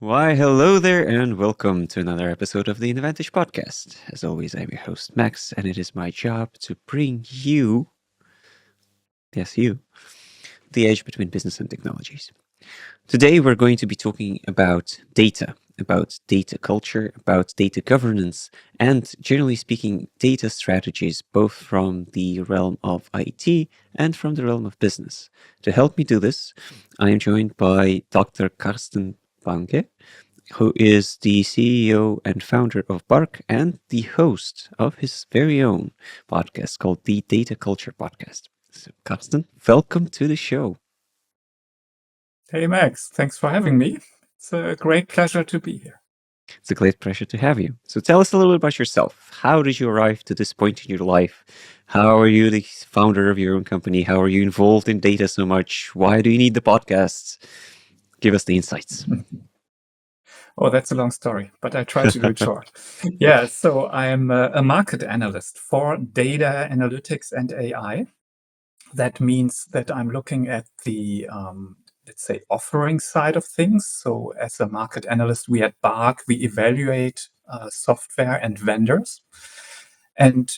Why, hello there, and welcome to another episode of the Innovantage Podcast. As always, I'm your host, Max, and it is my job to bring you, yes, you, the edge between business and technologies. Today, we're going to be talking about data culture, about data governance, and generally speaking, data strategies, both from the realm of IT and from the realm of business. To help me do this, I am joined by Dr. Carsten Bange, who is the CEO and founder of BARC and the host of his very own podcast called the Data Culture Podcast. So, Carsten, welcome to the show. Hey, Max, thanks for having me. It's a great pleasure to be here. It's a great pleasure to have you. So tell us a little bit about yourself. How did you arrive to this point in your life? How are you the founder of your own company? How are you involved in data so much? Why do you need the podcasts? Give us the insights. Oh, that's a long story, but I try to do it short. Yeah, so I'm a market analyst for data analytics and AI. That means that I'm looking at the, let's say, offering side of things. So as a market analyst, we at BARC, we evaluate software and vendors and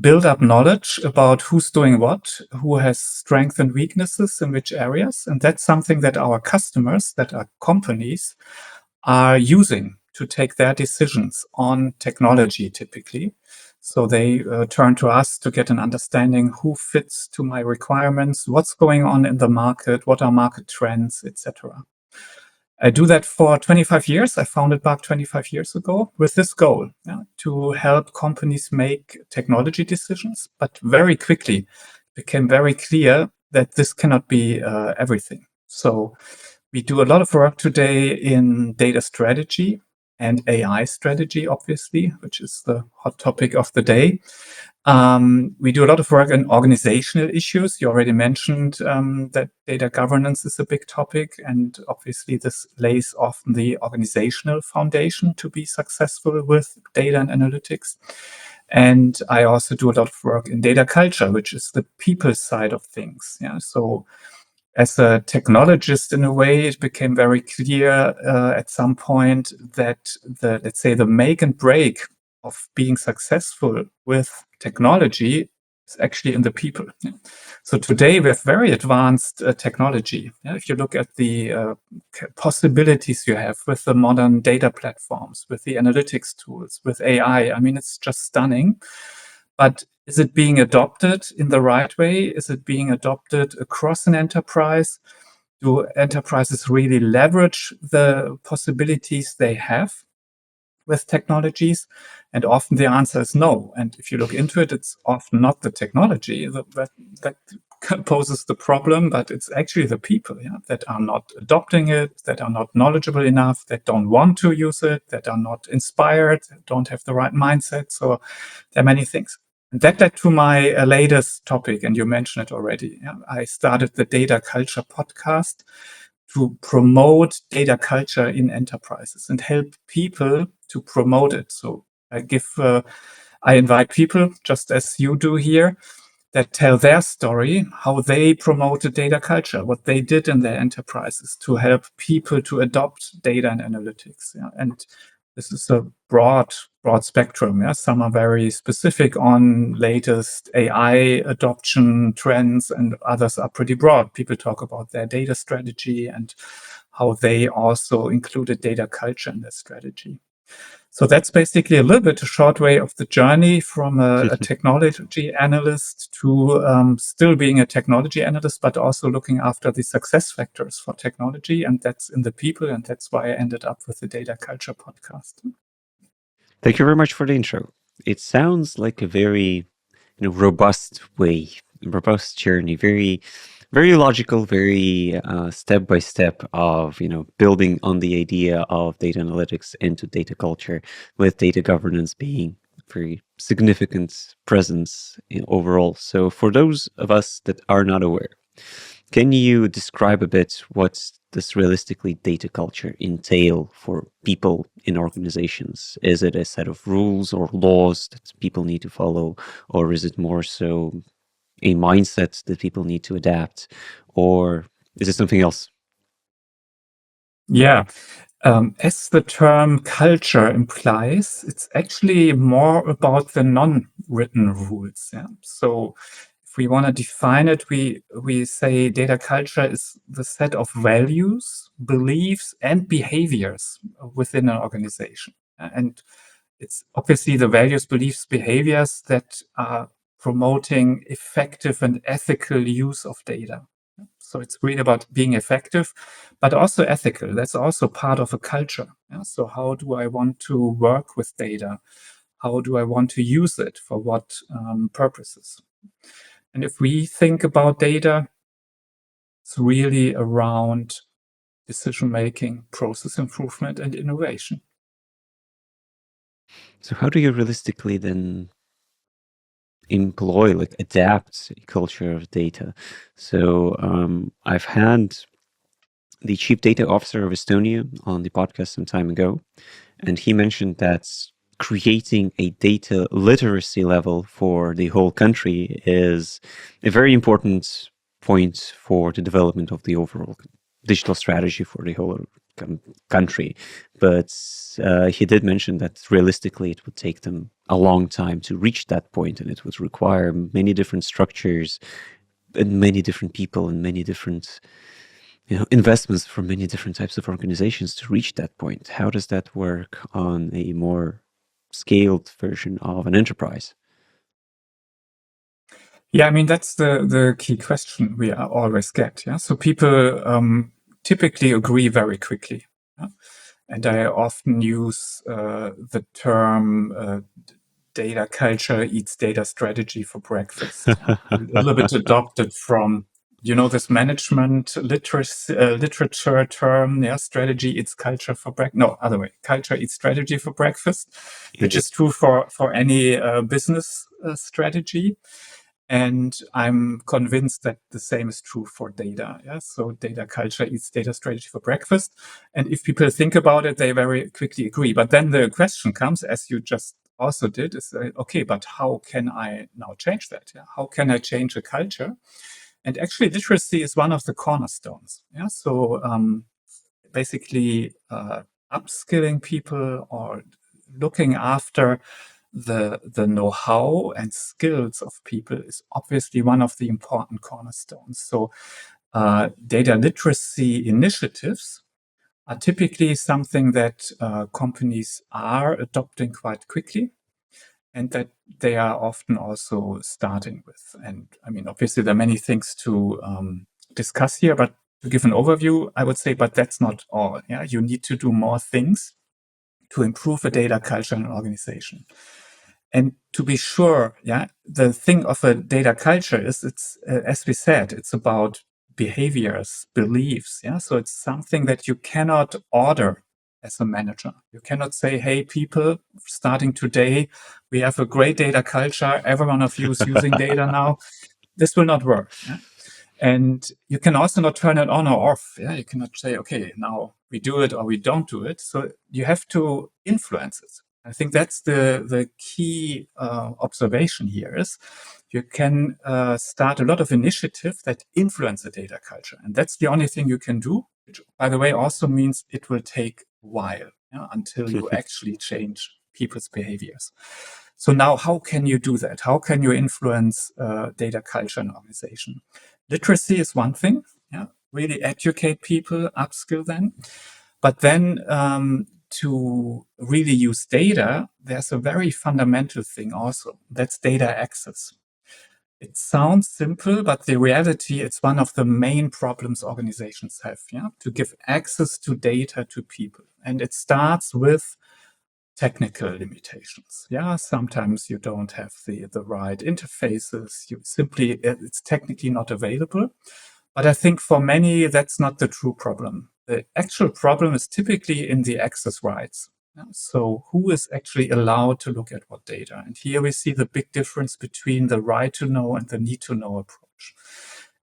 build up knowledge about who's doing what, who has strengths and weaknesses in which areas. And that's something that our customers, that are companies, are using to take their decisions on technology typically. So they turn to us to get an understanding who fits to my requirements, what's going on in the market, what are market trends, etc. I do that for 25 years. I founded BARC 25 years ago with this goal, to help companies make technology decisions. But very quickly it became very clear that this cannot be everything. So we do a lot of work today in data strategy and AI strategy, obviously, which is the hot topic of the day. We do a lot of work in organizational issues. You already mentioned that data governance is a big topic, and obviously this lays often the organizational foundation to be successful with data and analytics. And I also do a lot of work in data culture, which is the people side of things. Yeah, so as a technologist, in a way, it became very clear at some point that let's say, the make and break of being successful with technology is actually in the people. So today we have very advanced technology. If you look at the possibilities you have with the modern data platforms, with the analytics tools, with AI, I mean, it's just stunning. But is it being adopted in the right way? Is it being adopted across an enterprise? Do enterprises really leverage the possibilities they have with technologies? And often the answer is no. And if you look into it, it's often not the technology that poses the problem, but it's actually the people that are not adopting it, that are not knowledgeable enough, that don't want to use it, that are not inspired, don't have the right mindset. So there are many things. And that led to my latest topic, and you mentioned it already. I started the Data Culture Podcast to promote data culture in enterprises and help people to promote it. So I invite people, just as you do here, that tell their story, how they promoted data culture, what they did in their enterprises to help people to adopt data and analytics. And this is a broad spectrum. Some are very specific on latest AI adoption trends, and others are pretty broad. People talk about their data strategy and how they also included data culture in their strategy. So that's basically a little bit a short way of the journey from a technology analyst to still being a technology analyst, but also looking after the success factors for technology. And that's in the people. And that's why I ended up with the Data Culture Podcast. Thank you very much for the intro. It sounds like a very robust journey, very logical, very step by step of building on the idea of data analytics into data culture, with data governance being very significant presence overall. So for those of us that are not aware, can you describe a bit what does realistically data culture entail for people in organizations? Is it a set of rules or laws that people need to follow, or is it more so a mindset that people need to adapt, or is it something else? Yeah. As the term culture implies, it's actually more about the non-written rules. Yeah. So if we want to define it, we say data culture is the set of values, beliefs, and behaviors within an organization. And it's obviously the values, beliefs, behaviors that are promoting effective and ethical use of data. So it's really about being effective, but also ethical. That's also part of a culture. Yeah? So how do I want to work with data? How do I want to use it? For what purposes? And if we think about data, it's really around decision making, process improvement, and innovation. So how do you realistically then employ, like adapt a culture of data? So I've had the chief data officer of Estonia on the podcast some time ago, and he mentioned that creating a data literacy level for the whole country is a very important point for the development of the overall digital strategy for the whole country. But he did mention that realistically it would take them a long time to reach that point, and it would require many different structures and many different people and many different investments from many different types of organizations to reach that point. How does that work on a more scaled version of an enterprise? Yeah, I mean, that's the key question we always get. Yeah. So people typically agree very quickly. Yeah? And I often use the term data culture eats data strategy for breakfast. Yeah? A little bit adopted from, this management literature term, yeah, strategy eats culture for breakfast. No, other way, culture eats strategy for breakfast, which is true for any business strategy. And I'm convinced that the same is true for data. Yeah? So data culture eats data strategy for breakfast. And if people think about it, they very quickly agree. But then the question comes, as you just also did, is okay, but how can I now change that? Yeah? How can I change a culture? And actually, literacy is one of the cornerstones. Yeah. So basically, upskilling people or looking after the know-how and skills of people is obviously one of the important cornerstones. So data literacy initiatives are typically something that companies are adopting quite quickly and that they are often also starting with. And I mean, obviously, there are many things to discuss here, but to give an overview, I would say, but that's not all. Yeah, you need to do more things to improve a data culture in an organization. And to be sure, yeah, the thing of a data culture is it's, as we said, it's about behaviors, beliefs. Yeah. So it's something that you cannot order as a manager. You cannot say, hey, people, starting today, we have a great data culture. Every one of you is using data now. This will not work. Yeah. And you can also not turn it on or off. Yeah, you cannot say, okay, now we do it or we don't do it. So you have to influence it. I think that's the key observation here is you can start a lot of initiatives that influence the data culture. And that's the only thing you can do, which, by the way, also means it will take a while until you actually change people's behaviors. So now how can you do that? How can you influence data culture in an organization? Literacy is one thing, yeah, really educate people, upskill them. But then to really use data, there's a very fundamental thing also. That's data access. It sounds simple, but the reality, it's one of the main problems organizations have, yeah, to give access to data to people. And it starts with technical limitations. Yeah, sometimes you don't have the right interfaces. You simply, it's technically not available. But I think for many, that's not the true problem. The actual problem is typically in the access rights. Yeah, so who is actually allowed to look at what data? And here we see the big difference between the right to know and the need to know approach.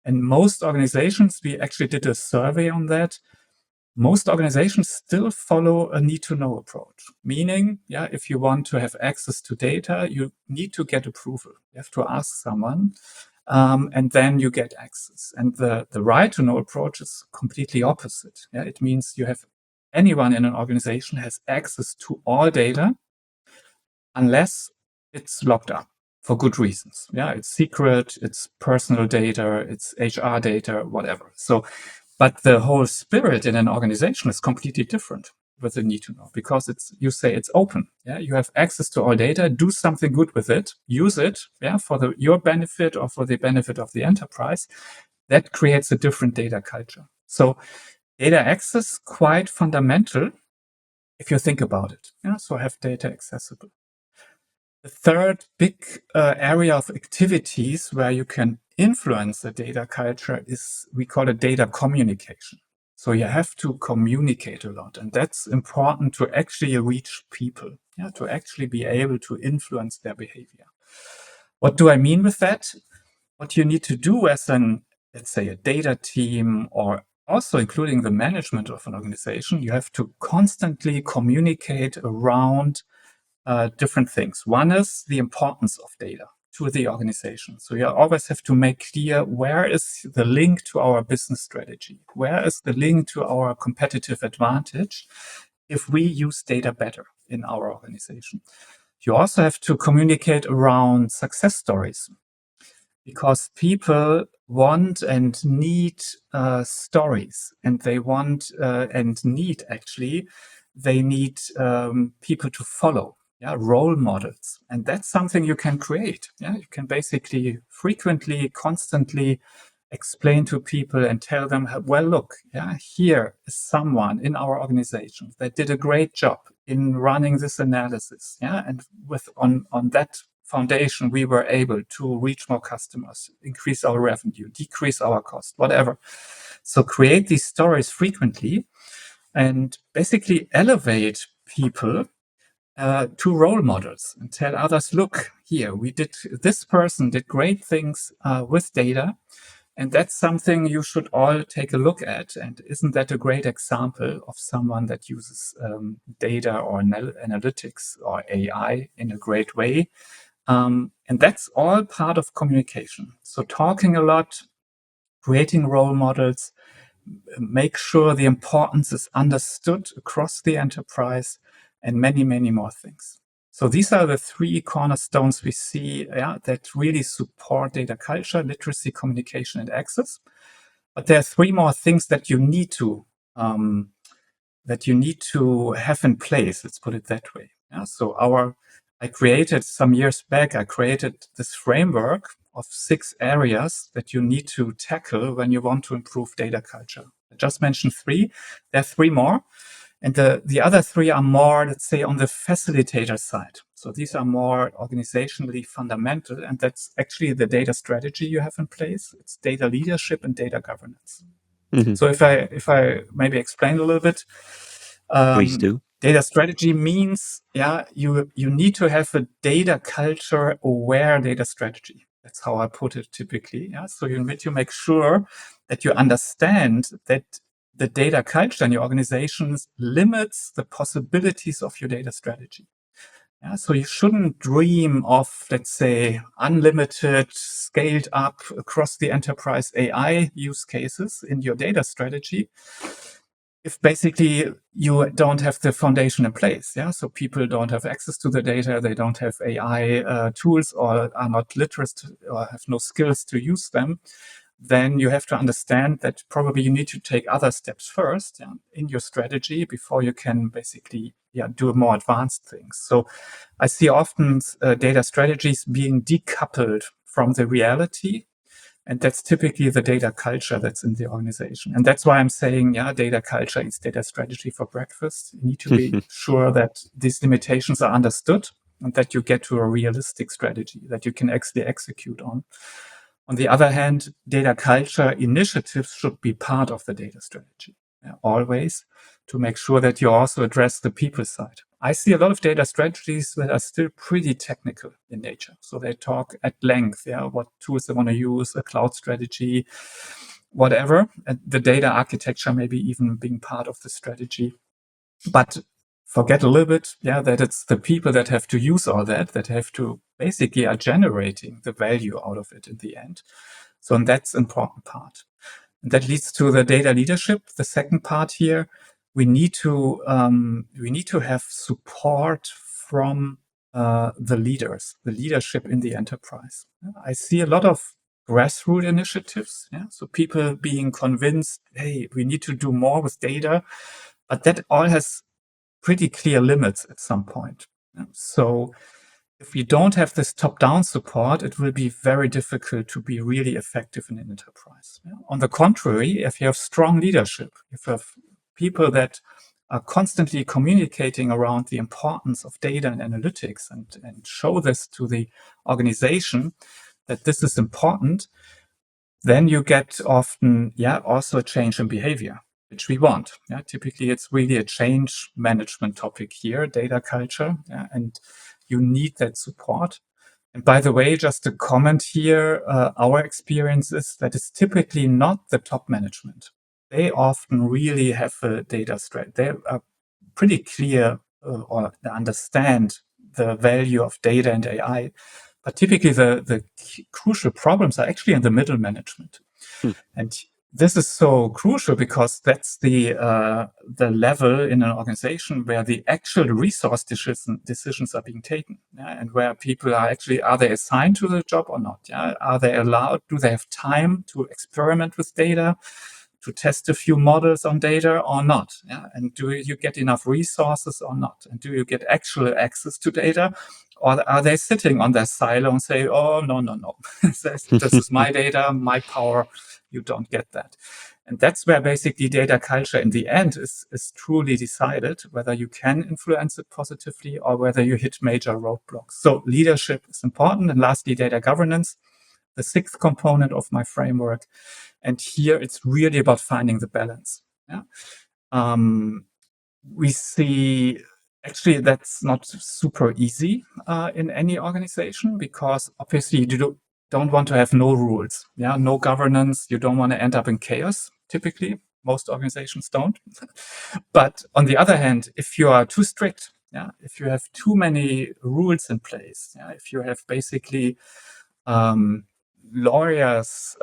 And most organizations, we actually did a survey on that. Most organizations still follow a need to know approach, meaning, yeah, if you want to have access to data, you need to get approval. You have to ask someone, and then you get access. And the right to know approach is completely opposite. Yeah, it means you have anyone in an organization has access to all data unless it's locked up for good reasons. Yeah, it's secret, it's personal data, it's HR data, whatever. So, but the whole spirit in an organization is completely different with the need to know, because you say it's open. Yeah, you have access to all data, do something good with it, use it, yeah, for your benefit or for the benefit of the enterprise. That creates a different data culture. So data access quite fundamental if you think about it. Yeah, so have data accessible. The third big area of activities where you can influence the data culture is, we call it data communication. So you have to communicate a lot, and that's important to actually reach people, yeah, to actually be able to influence their behavior. What do I mean with that? What you need to do as let's say, a data team, or also including the management of an organization, you have to constantly communicate around different things. One is the importance of data to the organization. So you always have to make clear, where is the link to our business strategy? Where is the link to our competitive advantage if we use data better in our organization? You also have to communicate around success stories, because people want and need stories, and they want and need, actually, they need people to follow, yeah, role models. And that's something you can create. Yeah, you can basically frequently, constantly explain to people and tell them, well, look, yeah, here is someone in our organization that did a great job in running this analysis. Yeah, and on that foundation, we were able to reach more customers, increase our revenue, decrease our cost, whatever. So create these stories frequently and basically elevate people to role models and tell others, look, here, this person did great things with data. And that's something you should all take a look at. And isn't that a great example of someone that uses data or analytics or AI in a great way? And that's all part of communication. So talking a lot, creating role models, make sure the importance is understood across the enterprise, and many, many more things. So these are the three cornerstones we see, yeah, that really support data culture: literacy, communication, and access. But there are three more things that you need to have in place. Let's put it that way. Yeah, so I created some years back, I created this framework of 6 areas that you need to tackle when you want to improve data culture. I just mentioned 3. There are 3 more. And the other 3 are more, let's say, on the facilitator side. So these are more organizationally fundamental, and that's actually the data strategy you have in place. It's data leadership and data governance. Mhm. So if I maybe explain a little bit, Please do. data strategy means, yeah, you need to have a data culture aware data strategy. That's how I put it typically. Yeah, so you need to make sure that you understand that the data culture in your organizations limits the possibilities of your data strategy. Yeah, so you shouldn't dream of, let's say, unlimited, scaled up across the enterprise AI use cases in your data strategy if basically you don't have the foundation in place. Yeah, so people don't have access to the data, they don't have AI tools, or are not literate or have no skills to use them. Then you have to understand that probably you need to take other steps first, yeah, in your strategy before you can basically, yeah, do more advanced things. So I see often data strategies being decoupled from the reality. And that's typically the data culture that's in the organization. And that's why I'm saying, yeah, data culture is data strategy for breakfast. You need to be sure that these limitations are understood and that you get to a realistic strategy that you can actually execute on. On the other hand, data culture initiatives should be part of the data strategy, yeah, always, to make sure that you also address the people side. I see a lot of data strategies that are still pretty technical in nature. So they talk at length, yeah, what tools they want to use, a cloud strategy, whatever. And the data architecture maybe even being part of the strategy. But forget a little bit, yeah, that it's the people that have to use all that have to basically are generating the value out of it in the end. So, and that's an important part. And that leads to the data leadership, the second part here. we need to have support from the leadership in the enterprise. I see a lot of grassroots initiatives, so people being convinced, hey, we need to do more with data, but that all has pretty clear limits at some point. So if we don't have this top-down support, it will be very difficult to be really effective in an enterprise. On the contrary, if you have strong leadership, if you have people that are constantly communicating around the importance of data and analytics and show this to the organization that this is important, then you get often, also a change in behavior, which we want. Typically, it's really a change management topic here, data culture, and you need that support. And by the way, just a comment here, our experience is that it's typically not the top management. They often really have a data strategy. They are pretty clear or understand the value of data and AI. But typically, the crucial problems are actually in the middle management. And this is so crucial because that's the level in an organization where the actual resource decisions are being taken, and where people are they assigned to the job or not? Are they allowed? Do they have time to experiment with data, to test a few models on data or not? And do you get enough resources or not? And do you get actual access to data? Or are they sitting on their silo and say, oh, no, this is my data, my power, you don't get that. And that's where basically data culture in the end is truly decided, whether you can influence it positively or whether you hit major roadblocks. So leadership is important. And lastly, data governance, the sixth component of my framework. And here it's really about finding the balance. We see actually that's not super easy in any organization, because obviously you don't want to have no rules, no governance. You don't want to end up in chaos. Typically, most organizations don't. But on the other hand, if you are too strict, if you have too many rules in place, if you have basically lawyers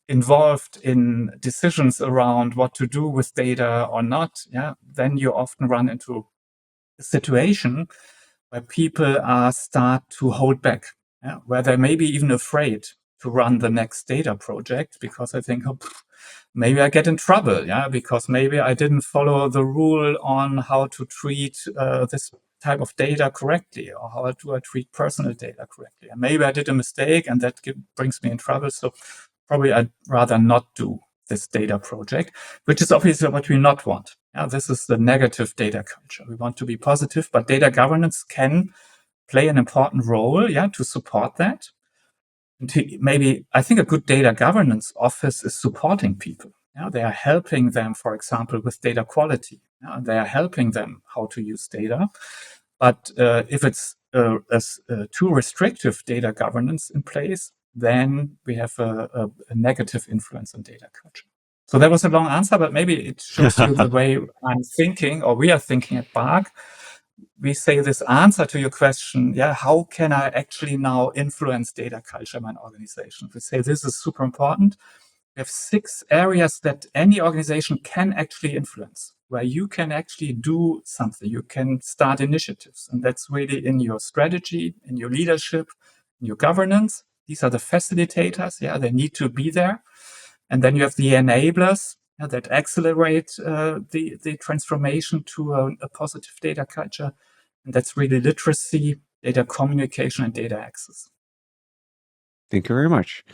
involved in decisions around what to do with data or not, then you often run into a situation where people start to hold back, where they may be even afraid to run the next data project because I think, maybe I get in trouble, because maybe I didn't follow the rule on how to treat this type of data correctly, or how do I treat personal data correctly. And maybe I did a mistake and that brings me in trouble. So probably I'd rather not do this data project, which is obviously what we not want. This is the negative data culture. We want to be positive, but data governance can play an important role, to support that. Maybe I think a good data governance office is supporting people. They are helping them, for example, with data quality. They are helping them how to use data. But if it's too restrictive data governance in place, then we have a negative influence on data culture. So that was a long answer, but maybe it shows you the way I'm thinking, or we are thinking at BARC. We say this answer to your question, how can I actually now influence data culture in my organization? We say this is super important. We have 6 areas that any organization can actually influence, where you can actually do something. You can start initiatives, and that's really in your strategy, in your leadership, in your governance. These are the facilitators. They need to be there. And then you have the enablers that accelerate the transformation to a positive data culture. And that's really literacy, data communication, and data access. Thank you very much.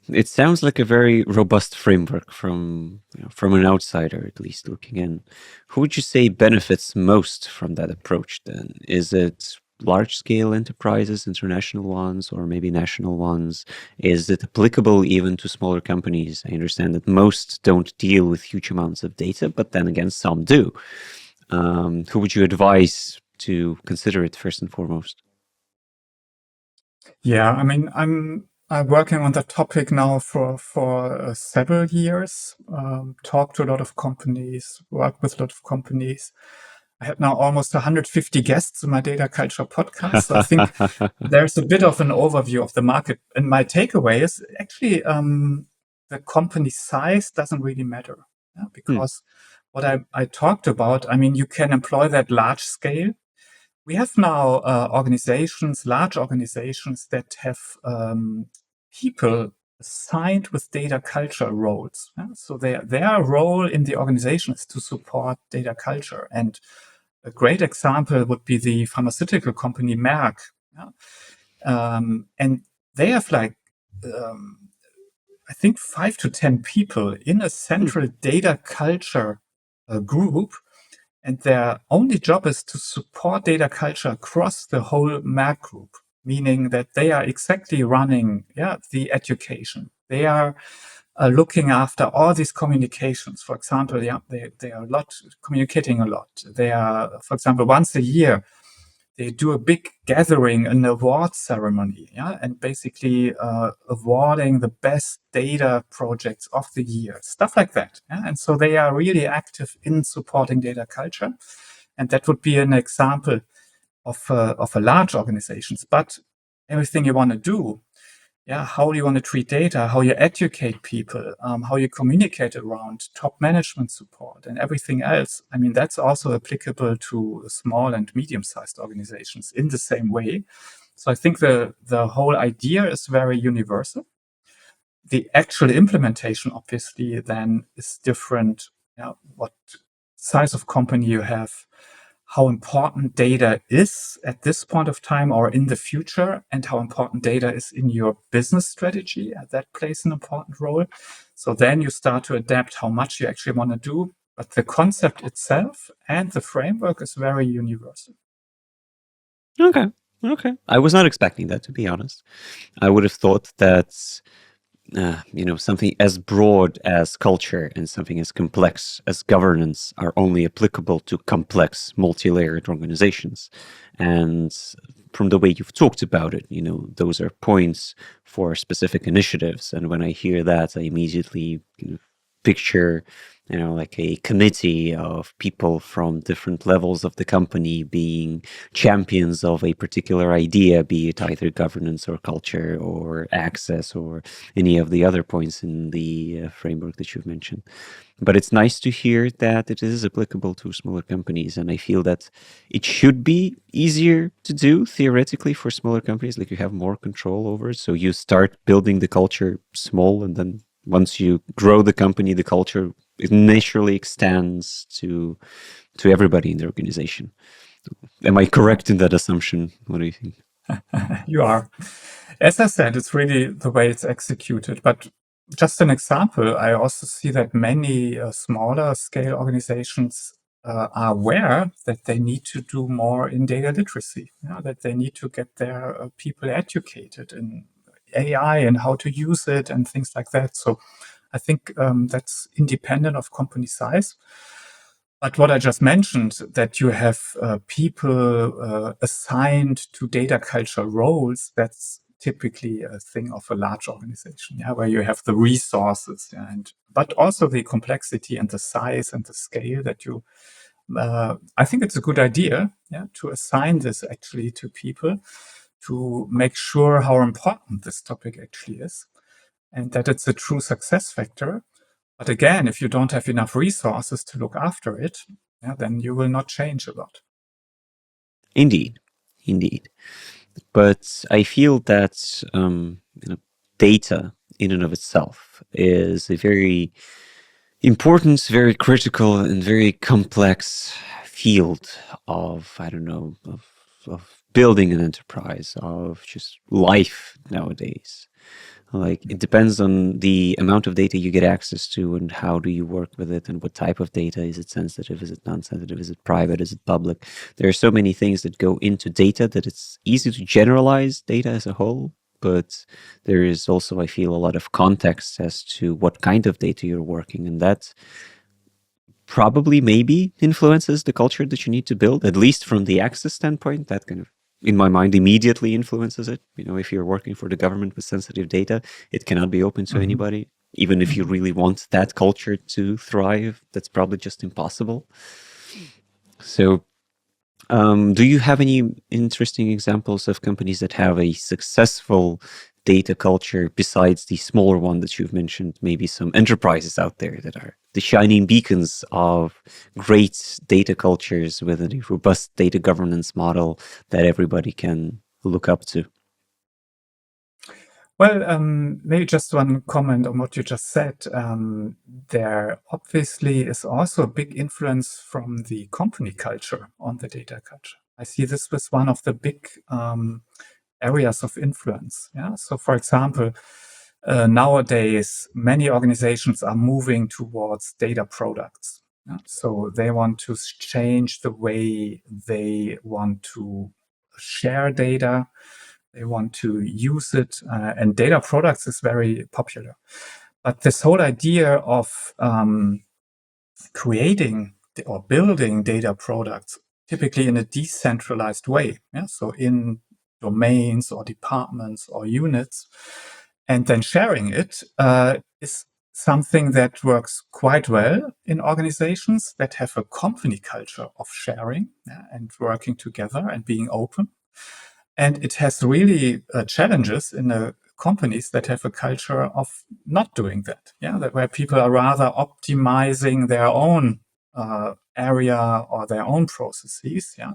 It sounds like a very robust framework from an outsider, at least looking in. Who would you say benefits most from that approach then? Is it large-scale enterprises, international ones, or maybe national ones? Is it applicable even to smaller companies? I understand that most don't deal with huge amounts of data, but then again, some do. Who would you advise to consider it first and foremost? I mean, I'm working on that topic now for several years. Talked to a lot of companies, worked with a lot of companies. I had now almost 150 guests in my data culture podcast. So I think there's a bit of an overview of the market. And my takeaway is actually the company size doesn't really matter, because what I talked about, I mean, you can employ that large scale. We have now large organizations that have people assigned with data culture roles. So their role in the organization is to support data culture. And a great example would be the pharmaceutical company Merck. And they have like, I think 5 to 10 people in a central data culture group. And their only job is to support data culture across the whole Merck group, meaning that they are exactly running the education. They are looking after all these communications. For example, they are communicating a lot. They are, for example, once a year, they do a big gathering, an award ceremony, and basically awarding the best data projects of the year, stuff like that. And so they are really active in supporting data culture. And that would be an example of a large organizations. But everything you want to do, how you want to treat data, how you educate people, how you communicate around top management support and everything else. I mean, that's also applicable to small and medium-sized organizations in the same way. So I think the whole idea is very universal. The actual implementation, obviously, then is different. What size of company you have, how important data is at this point of time or in the future, and how important data is in your business strategy. That plays an important role. So then you start to adapt how much you actually want to do. But the concept itself and the framework is very universal. Okay. I was not expecting that, to be honest. I would have thought that something as broad as culture and something as complex as governance are only applicable to complex, multi-layered organizations. And from the way you've talked about it, those are points for specific initiatives. And when I hear that, I immediately picture like a committee of people from different levels of the company being champions of a particular idea, be it either governance or culture or access or any of the other points in the framework that you've mentioned. But it's nice to hear that it is applicable to smaller companies. And I feel that it should be easier to do theoretically for smaller companies, like you have more control over it. So you start building the culture small, and then once you grow the company, the culture naturally extends to everybody in the organization. Am I correct in that assumption? What do you think? You are. As I said, it's really the way it's executed. But just an example, I also see that many smaller scale organizations are aware that they need to do more in data literacy, that they need to get their people educated in AI and how to use it and things like that. So I think that's independent of company size. But what I just mentioned, that you have people assigned to data culture roles, that's typically a thing of a large organization, where you have the resources, but also the complexity and the size and the scale that you. I think it's a good idea, to assign this actually to people to make sure how important this topic actually is, and that it's a true success factor. But again, if you don't have enough resources to look after it, then you will not change a lot. Indeed. But I feel that data in and of itself is a very important, very critical, and very complex field of, of building an enterprise, of just life nowadays. Like, it depends on the amount of data you get access to and how do you work with it and what type of data. Is it sensitive? Is it non-sensitive? Is it private? Is it public? There are so many things that go into data that it's easy to generalize data as a whole. But there is also, I feel, a lot of context as to what kind of data you're working, and that probably maybe influences the culture that you need to build, at least from the access standpoint. That kind of, in my mind, immediately influences it. If you're working for the government with sensitive data, it cannot be open to anybody. Even if you really want that culture to thrive, that's probably just impossible. So do you have any interesting examples of companies that have a successful data culture besides the smaller one that you've mentioned? Maybe some enterprises out there that are the shining beacons of great data cultures with a robust data governance model that everybody can look up to. Well, maybe just one comment on what you just said. There obviously is also a big influence from the company culture on the data culture. I see this was one of the big areas of influence. Yeah. So, for example, nowadays many organizations are moving towards data products. Yeah? So they want to change the way they want to share data. They want to use it, and data products is very popular. But this whole idea of creating or building data products, typically in a decentralized way, yeah? So in domains or departments or units, and then sharing it is something that works quite well in organizations that have a company culture of sharing, yeah, and working together and being open. And it has really challenges in the companies that have a culture of not doing that. Yeah, that where people are rather optimizing their own area or their own processes. Yeah,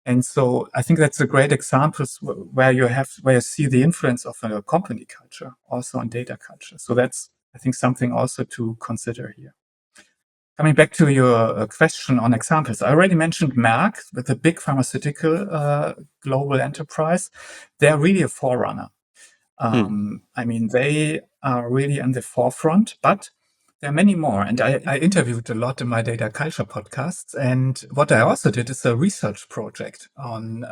and so I think that's a great example where you see the influence of a company culture also on data culture. So that's, I think, something also to consider here. Coming back to your question on examples, I already mentioned Merck with a big pharmaceutical global enterprise. They're really a forerunner. I mean, they are really in the forefront, but there are many more. And I interviewed a lot in my data culture podcasts. And what I also did is a research project on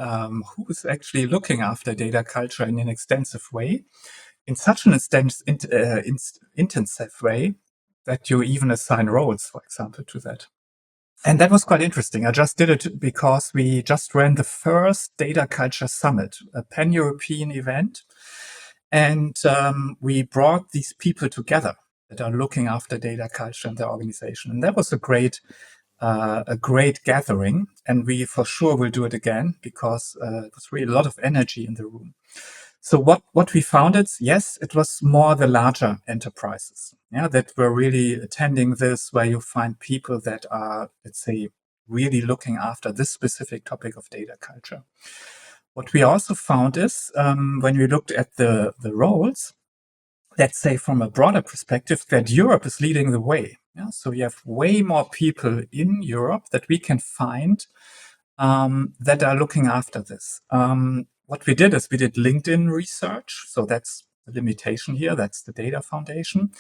who is actually looking after data culture in an extensive way, in such an intensive way that you even assign roles, for example, to that. And that was quite interesting. I just did it because we just ran the first Data Culture Summit, a pan-European event. And we brought these people together that are looking after data culture in their organization. And that was a great gathering. And we for sure will do it again because it was really a lot of energy in the room. So what we found is, yes, it was more the larger enterprises, yeah, that were really attending this, where you find people that are, let's say, really looking after this specific topic of data culture. What we also found is when we looked at the roles, let's say from a broader perspective, that Europe is leading the way. Yeah? So you have way more people in Europe that we can find that are looking after this. What we did is we did LinkedIn research. So that's the limitation here. That's the data foundation.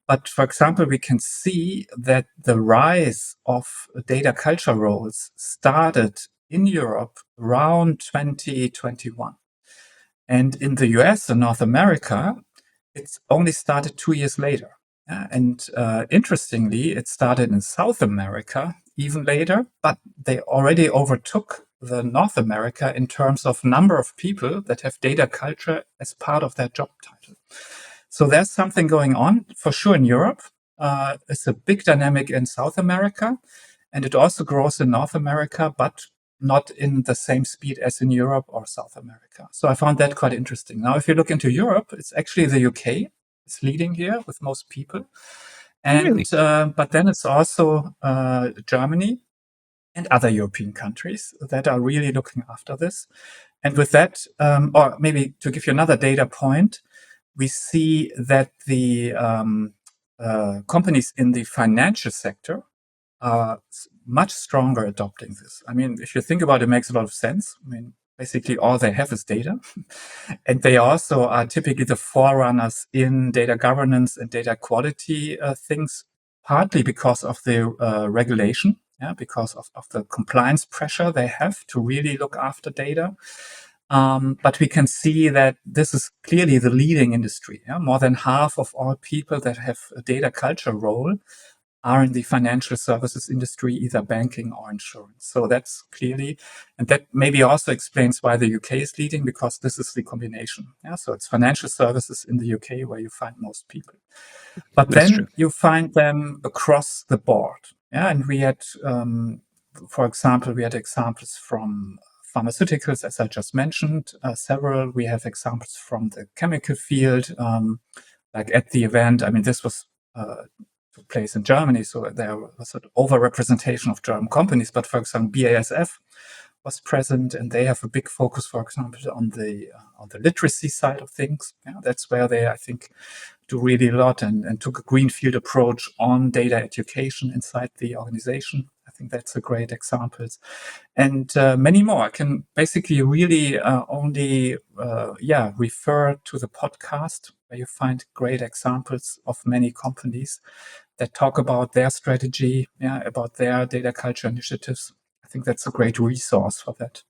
But for example, we can see that the rise of data culture roles started in Europe around 2021. And in the US and North America, it's only started 2 years later. And interestingly, it started in South America even later, but they already overtook the North America in terms of number of people that have data culture as part of their job title. So there's something going on for sure in Europe. It's a big dynamic in South America, and it also grows in North America, but not in the same speed as in Europe or South America. So I found that quite interesting. Now, if you look into Europe, it's actually the UK is leading here with most people. And Really? but then it's also Germany and other European countries that are really looking after this. And with that, or maybe to give you another data point, we see that the companies in the financial sector are much stronger adopting this. I mean, if you think about it, it makes a lot of sense. I mean, basically all they have is data. And they also are typically the forerunners in data governance and data quality things, partly because of the regulation, yeah, because of the compliance pressure they have to really look after data. But we can see that this is clearly the leading industry. Yeah? More than half of all people that have a data culture role are in the financial services industry, either banking or insurance. So that's clearly, and that maybe also explains why the UK is leading, because this is the combination. Yeah? So it's financial services in the UK where you find most people. But That's true. then you find them across the board. Yeah, and we had, for example, we had examples from pharmaceuticals, as I just mentioned, several. We have examples from the chemical field, like at the event. I mean, this was took place in Germany, so there was an overrepresentation of German companies. But for example, BASF was present, and they have a big focus, for example, on the literacy side of things. That's where they, I think, do really a lot and took a greenfield approach on data education inside the organization. I think that's a great example. And many more. I can basically really only refer to the podcast where you find great examples of many companies that talk about their strategy, about their data culture initiatives. I think that's a great resource for that.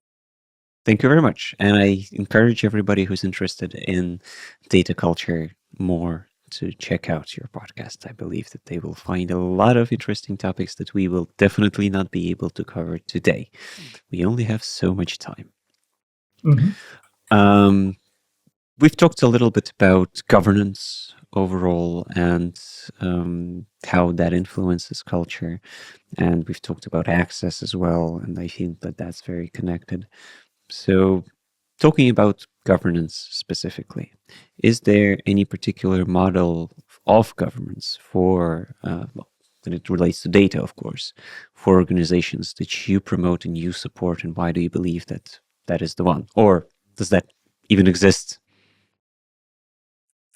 Thank you very much. And I encourage everybody who's interested in data culture more to check out your podcast. I believe that they will find a lot of interesting topics that we will definitely not be able to cover today. We only have so much time. Mm-hmm. We've talked a little bit about governance overall and how that influences culture. And we've talked about access as well. And I think that that's very connected. So talking about governance specifically, is there any particular model of governance for, when it relates to data, of course, for organizations that you promote and you support, and why do you believe that that is the one? Or does that even exist?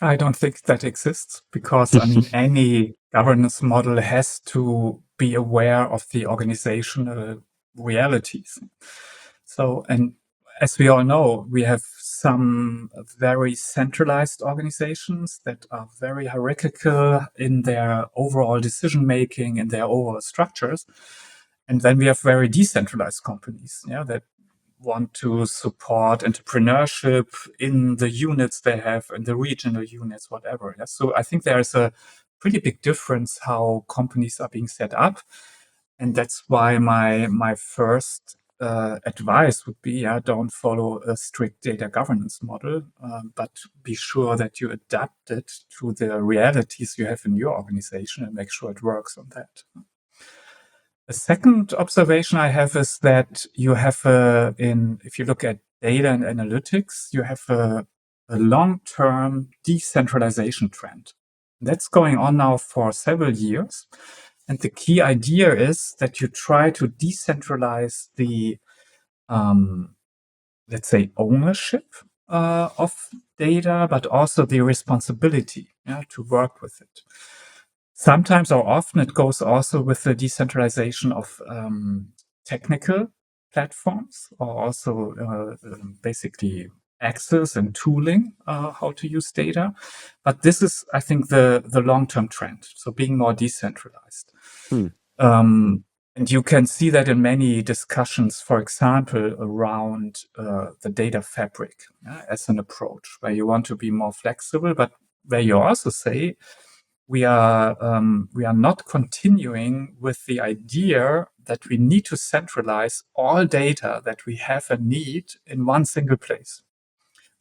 I don't think that exists because, I mean, any governance model has to be aware of the organizational realities. So, and as we all know, we have some very centralized organizations that are very hierarchical in their overall decision making and their overall structures. And then we have very decentralized companies, that want to support entrepreneurship in the units they have, in the regional units, whatever. So I think there's a pretty big difference how companies are being set up. And that's why my first advice would be, don't follow a strict data governance model, but be sure that you adapt it to the realities you have in your organization and make sure it works on that. The second observation I have is that you have if you look at data and analytics, you have a long-term decentralization trend. That's going on now for several years. And the key idea is that you try to decentralize the, let's say, ownership of data, but also the responsibility to work with it. Sometimes or often it goes also with the decentralization of technical platforms, or also basically access and tooling, how to use data. But this is, I think, the long-term trend. So being more decentralized. And you can see that in many discussions, for example, around the data fabric as an approach, where you want to be more flexible, but where you also say, we are not continuing with the idea that we need to centralize all data that we have and need in one single place,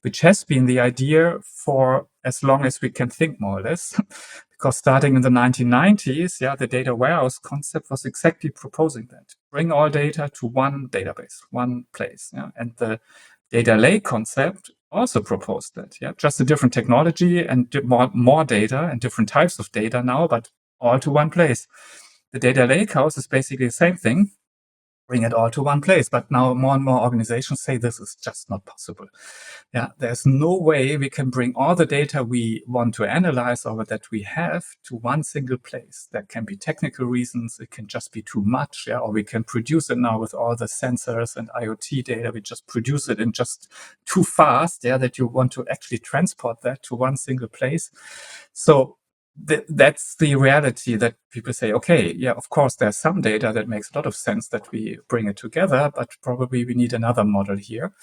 which has been the idea for as long as we can think, more or less. Because starting in the 1990s, the data warehouse concept was exactly proposing that. Bring all data to one database, one place. And the data lake concept also proposed that. Just a different technology and more data and different types of data now, but all to one place. The data lake house is basically the same thing. Bring it all to one place. But now more and more organizations say this is just not possible. There's no way we can bring all the data we want to analyze or that we have to one single place. There can be technical reasons. It can just be too much. Or we can produce it now with all the sensors and IoT data. We just produce it in just too fast, that you want to actually transport that to one single place. So that's the reality, that people say, okay, of course, there's some data that makes a lot of sense that we bring it together, but probably we need another model here.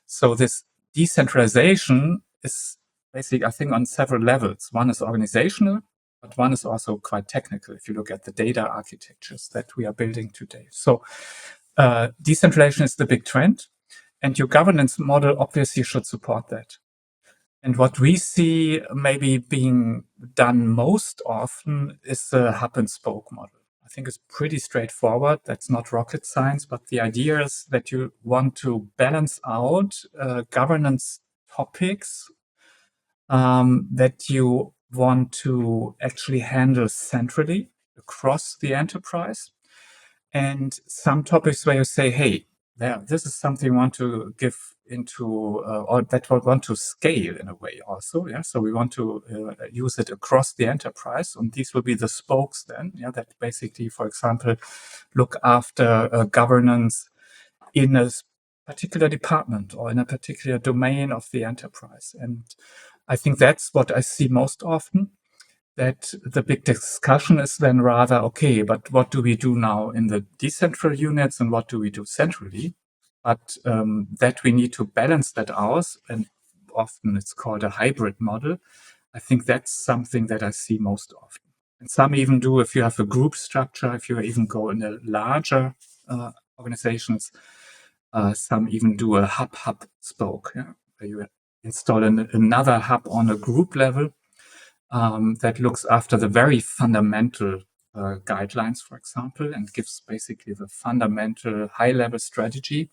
So this decentralization is basically, I think, on several levels. One is organizational, but one is also quite technical if you look at the data architectures that we are building today. So decentralization is the big trend, and your governance model obviously should support that. And what we see maybe being done most often is the hub and spoke model. I think it's pretty straightforward. That's not rocket science, but the idea is that you want to balance out governance topics that you want to actually handle centrally across the enterprise, and some topics where you say, hey, this is something we want to give into, or that we want to scale in a way also. Yeah, so we want to use it across the enterprise, and these will be the spokes then. Yeah, that basically, for example, look after governance in a particular department or in a particular domain of the enterprise. And I think that's what I see most often, that the big discussion is then rather, okay, but what do we do now in the decentral units and what do we do centrally? But that we need to balance that out, and often it's called a hybrid model. I think that's something that I see most often. And some even do, if you have a group structure, if you even go in a larger organizations, some even do a hub spoke, yeah, where you install another hub on a group level that looks after the very fundamental guidelines, for example, and gives basically the fundamental high-level strategy.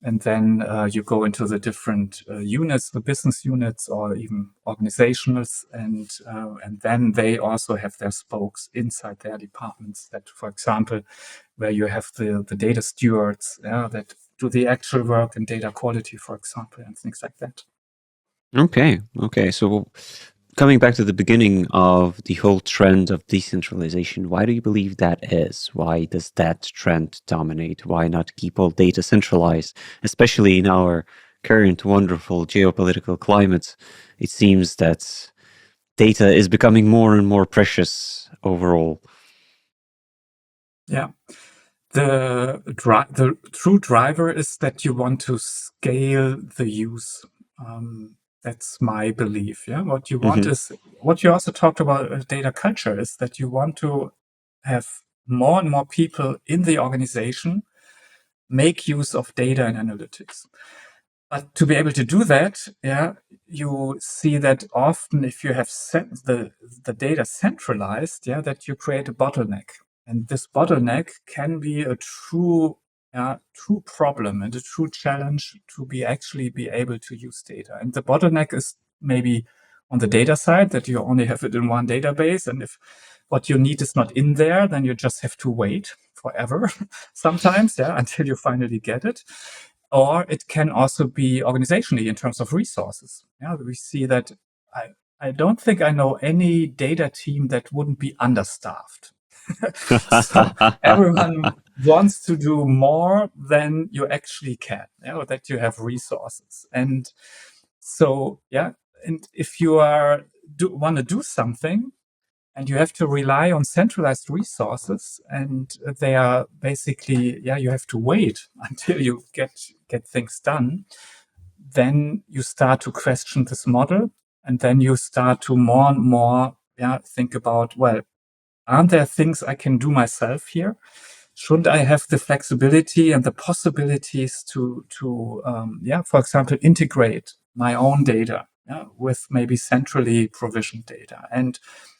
And then you go into the different units, the business units, or even organizationals, and then they also have their spokes inside their departments. That, for example, where you have the data stewards that do the actual work in data quality, for example, and things like that. Okay. So coming back to the beginning of the whole trend of decentralization, why do you believe that is? Why does that trend dominate? Why not keep all data centralized? Especially in our current wonderful geopolitical climate, it seems that data is becoming more and more precious overall. Yeah. The true driver is that you want to scale the use. That's my belief. Yeah, what you want is what you also talked about. Data culture is that you want to have more and more people in the organization make use of data and analytics. But to be able to do that, yeah, you see that often if you have the data centralized, yeah, that you create a bottleneck. And this bottleneck can be a true problem and a true challenge to be able to use data. And the bottleneck is maybe on the data side, that you only have it in one database. And if what you need is not in there, then you just have to wait forever sometimes, yeah, until you finally get it. Or it can also be organizationally in terms of resources. Yeah, we see that I don't think I know any data team that wouldn't be understaffed. So everyone wants to do more than you actually can, or that you have resources. And so, yeah, and if you want to do something and you have to rely on centralized resources, and they are basically, you have to wait until you get things done, then you start to question this model, and then you start to more and more think about, well, aren't there things I can do myself here? Shouldn't I have the flexibility and the possibilities to for example, integrate my own data with maybe centrally provisioned data? And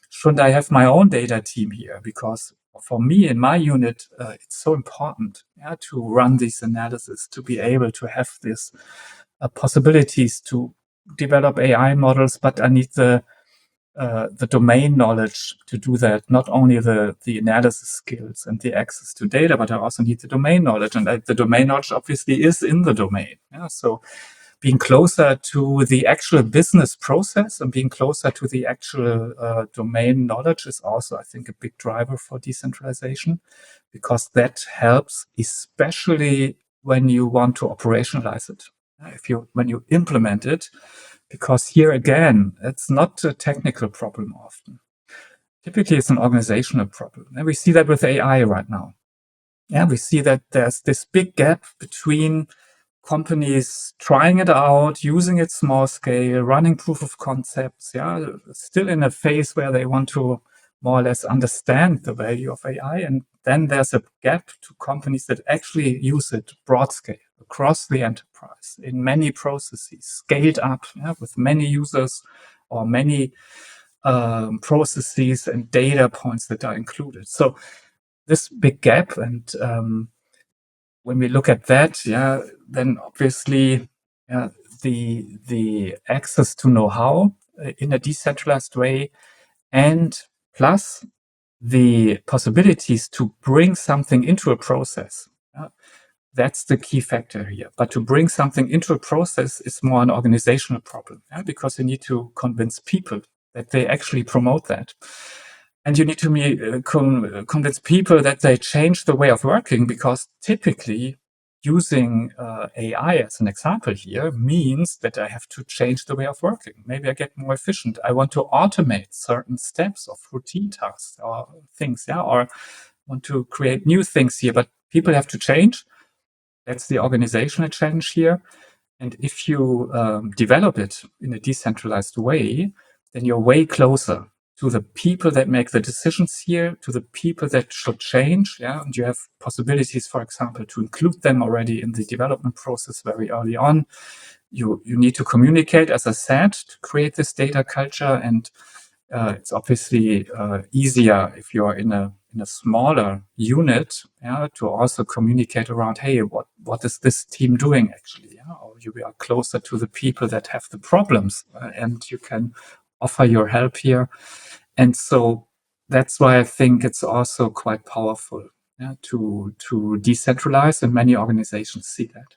shouldn't I have my own data team here? Because for me in my unit, it's so important to run these analysis, to be able to have this possibilities to develop AI models, but I need the domain knowledge to do that, not only the analysis skills and the access to data, but I also need the domain knowledge. And the domain knowledge obviously is in the domain. Yeah? So being closer to the actual business process and being closer to the actual domain knowledge is also, I think, a big driver for decentralization, because that helps, especially when you want to operationalize it. When you implement it, because here again, it's not a technical problem often. Typically, it's an organizational problem. And we see that with AI right now. Yeah, we see that there's this big gap between companies trying it out, using it small scale, running proof of concepts, still in a phase where they want to more or less understand the value of AI. And then there's a gap to companies that actually use it broad scale across the enterprise in many processes, scaled up with many users or many processes and data points that are included. So this big gap. And when we look at that, then obviously the access to know-how in a decentralized way, and plus the possibilities to bring something into a process. That's the key factor here. But to bring something into a process is more an organizational problem, because you need to convince people that they actually promote that. And you need to convince people that they change the way of working, because typically using AI as an example here means that I have to change the way of working. Maybe I get more efficient. I want to automate certain steps of routine tasks or things, or want to create new things here, but people have to change. That's the organizational challenge here. And if you develop it in a decentralized way, then you're way closer to the people that make the decisions here, to the people that should change. And you have possibilities, for example, to include them already in the development process very early on. You need to communicate, as I said, to create this data culture. And it's obviously easier if you are in a smaller unit, to also communicate around, hey, what is this team doing actually? Or you are closer to the people that have the problems, and you can offer your help here. And so that's why I think it's also quite powerful to decentralize, and many organizations see that.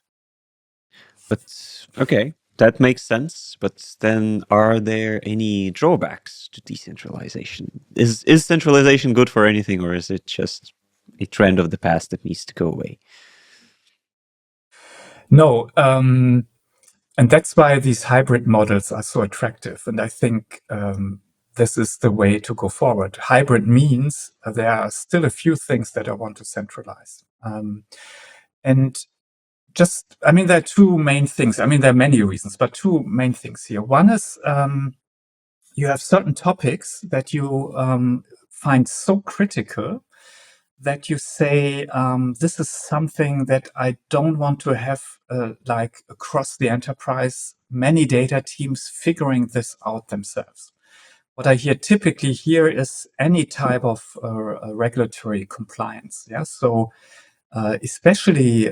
But okay, that makes sense. But then, are there any drawbacks to decentralization? Is centralization good for anything, or is it just a trend of the past that needs to go away? No, and that's why these hybrid models are so attractive. And I think this is the way to go forward. Hybrid means there are still a few things that I want to centralize. And just, there are two main things. There are many reasons, but two main things here. One is you have certain topics that you find so critical that you say, this is something that I don't want to have like across the enterprise, many data teams figuring this out themselves. What I typically hear is any type of regulatory compliance. So especially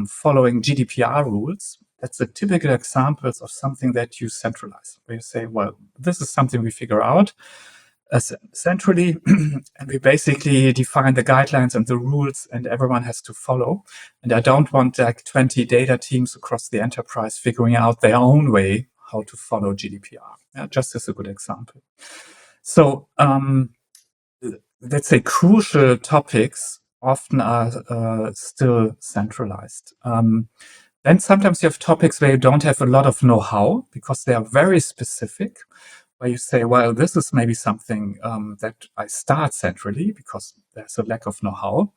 following GDPR rules, that's the typical examples of something that you centralize, where you say, well, this is something we figure out centrally, and we basically define the guidelines and the rules, and everyone has to follow. And I don't want like 20 data teams across the enterprise figuring out their own way how to follow GDPR. Just as a good example. So let's say crucial topics often are still centralized. Then sometimes you have topics where you don't have a lot of know-how because they are very specific, where you say, well, this is maybe something that I start centrally because there's a lack of know-how.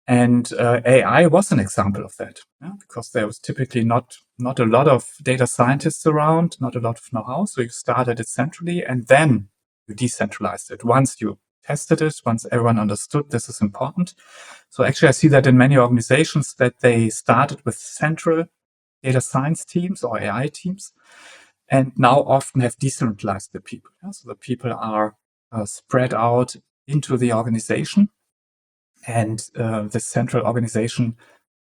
And AI was an example of that, because there was typically not a lot of data scientists around, not a lot of know-how. So you started it centrally, and then you decentralized it. Once you tested it, once everyone understood this is important. So actually, I see that in many organizations that they started with central data science teams or AI teams, and now often have decentralized the people. So the people are spread out into the organization, and the central organization